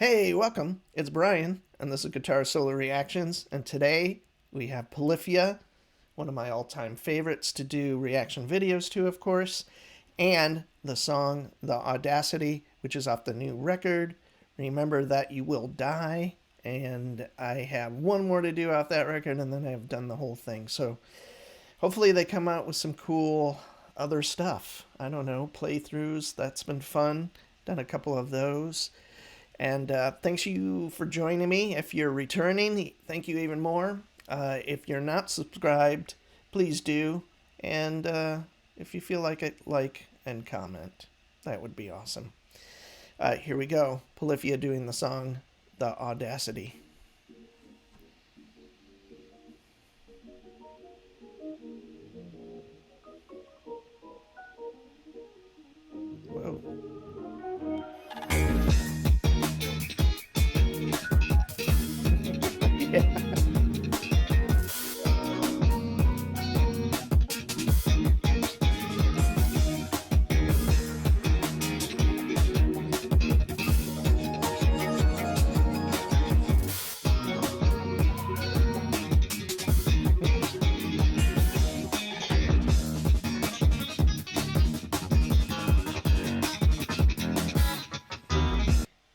Hey, welcome. It's Brian, and this is Guitar Solo Reactions. And today we have Polyphia, one of my all time favorites to do reaction videos to, of course, and the song The Audacity, which is off the new record, Remember That You Will Die. And I have one more to do off that record, and then I've done the whole thing. So hopefully they come out with some cool other stuff. I don't know, playthroughs. That's been fun. Done a couple of those. And thanks you for joining me. If you're returning, thank you even more. If you're not subscribed, please do. And if you feel like it, like and comment. That would be awesome. Here we go. Polyphia doing the song The Audacity. Whoa. Yeah.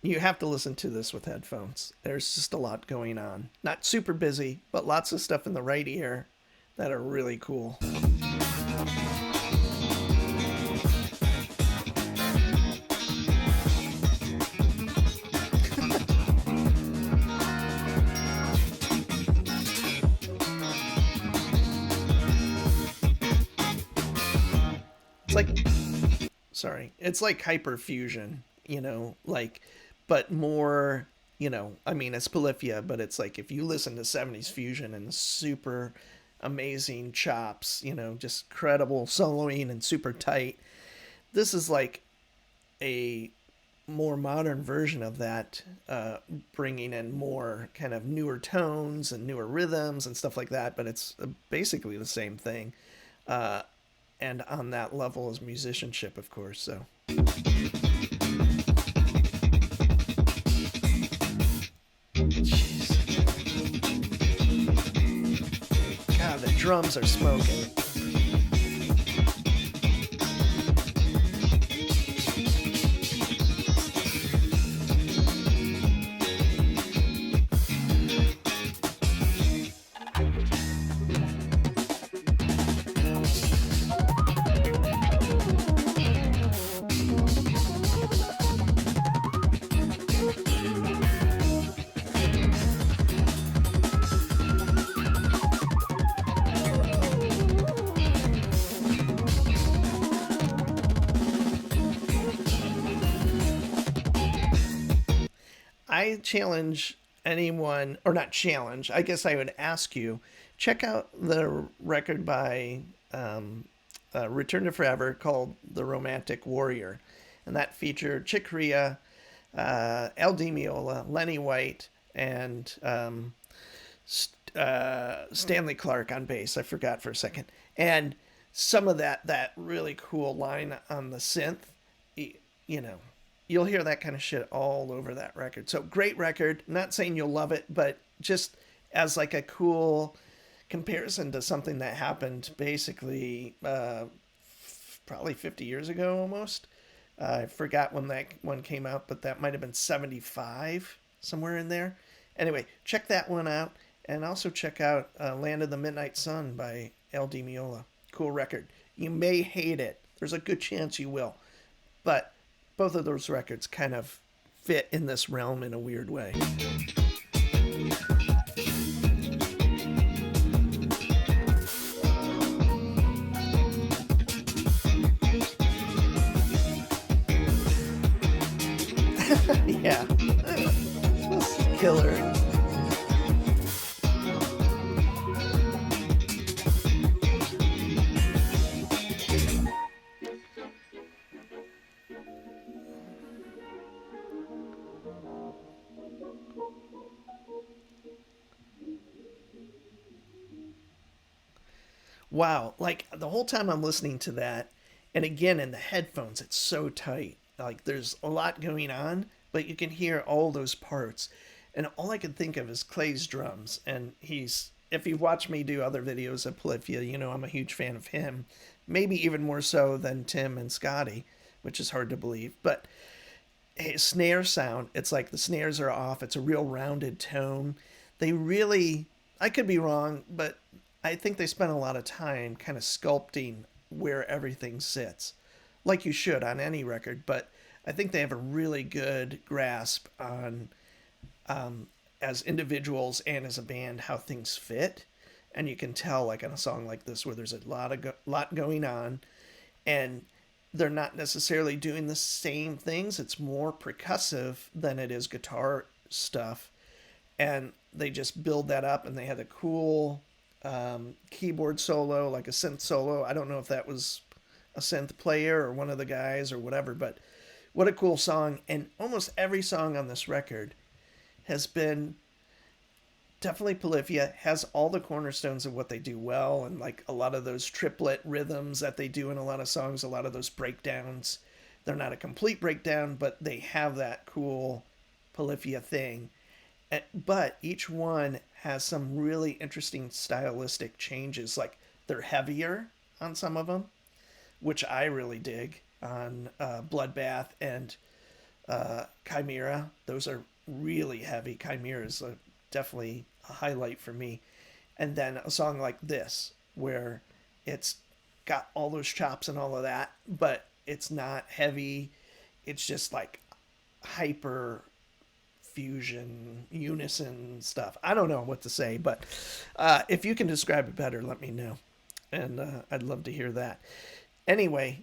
You have to listen to this with headphones. There's just a lot going on. Not super busy, but lots of stuff in the right ear that are really cool. It's like, sorry, it's like hyperfusion, like, but more, I mean, it's Polyphia, but it's like if you listen to 70s fusion and super amazing chops, just credible soloing and super tight. This is like a more modern version of that, bringing in more kind of newer tones and newer rhythms and stuff like that, but it's basically the same thing. And on that level is musicianship, of course. So. Jeez. God, the drums are smoking. I challenge anyone, or not challenge, I guess I would ask you, check out the record by Return to Forever called The Romantic Warrior. And that featured Chick Corea, El Di Meola, Lenny White, and Stanley Clark on bass. I forgot for a second. And some of that really cool line on the synth, you know, you'll hear that kind of shit all over that record. So great record. Not saying you'll love it, but just as like a cool comparison to something that happened basically probably 50 years ago almost. I forgot when that one came out, but that might have been 75, somewhere in there. Anyway, check that one out. And also check out Land of the Midnight Sun by El Di Meola. Cool record. You may hate it. There's a good chance you will. But both of those records kind of fit in this realm in a weird way. Yeah. This is killer. Wow, like the whole time I'm listening to that, and again in the headphones, it's so tight. Like there's a lot going on, but you can hear all those parts. And all I can think of is Clay's drums. And if you watch me do other videos of Polyphia, you know I'm a huge fan of him. Maybe even more so than Tim and Scotty, which is hard to believe. But his snare sound, it's like the snares are off. It's a real rounded tone. They really, I could be wrong, but I think they spent a lot of time kind of sculpting where everything sits, like you should on any record. But I think they have a really good grasp on, as individuals and as a band, how things fit. And you can tell, like on a song like this, where there's a lot going on, and they're not necessarily doing the same things. It's more percussive than it is guitar stuff, and they just build that up. And they had a cool keyboard solo, like a synth solo. I don't know if that was a synth player or one of the guys or whatever, but what a cool song. And almost every song on this record has been definitely Polyphia, has all the cornerstones of what they do well, and like a lot of those triplet rhythms that they do in a lot of songs, a lot of those breakdowns. They're not a complete breakdown, but they have that cool Polyphia thing. But each one has some really interesting stylistic changes. Like they're heavier on some of them, which I really dig on Bloodbath and Chimera. Those are really heavy. Chimera is definitely a highlight for me. And then a song like this, where it's got all those chops and all of that, but it's not heavy. It's just like hyper fusion, unison stuff. I don't know what to say, but if you can describe it better, let me know. And I'd love to hear that. Anyway,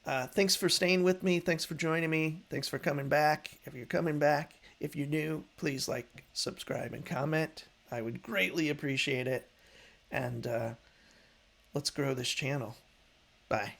thanks for staying with me. Thanks for joining me. Thanks for coming back. If you're coming back, if you're new, please like, subscribe, and comment. I would greatly appreciate it. And let's grow this channel. Bye.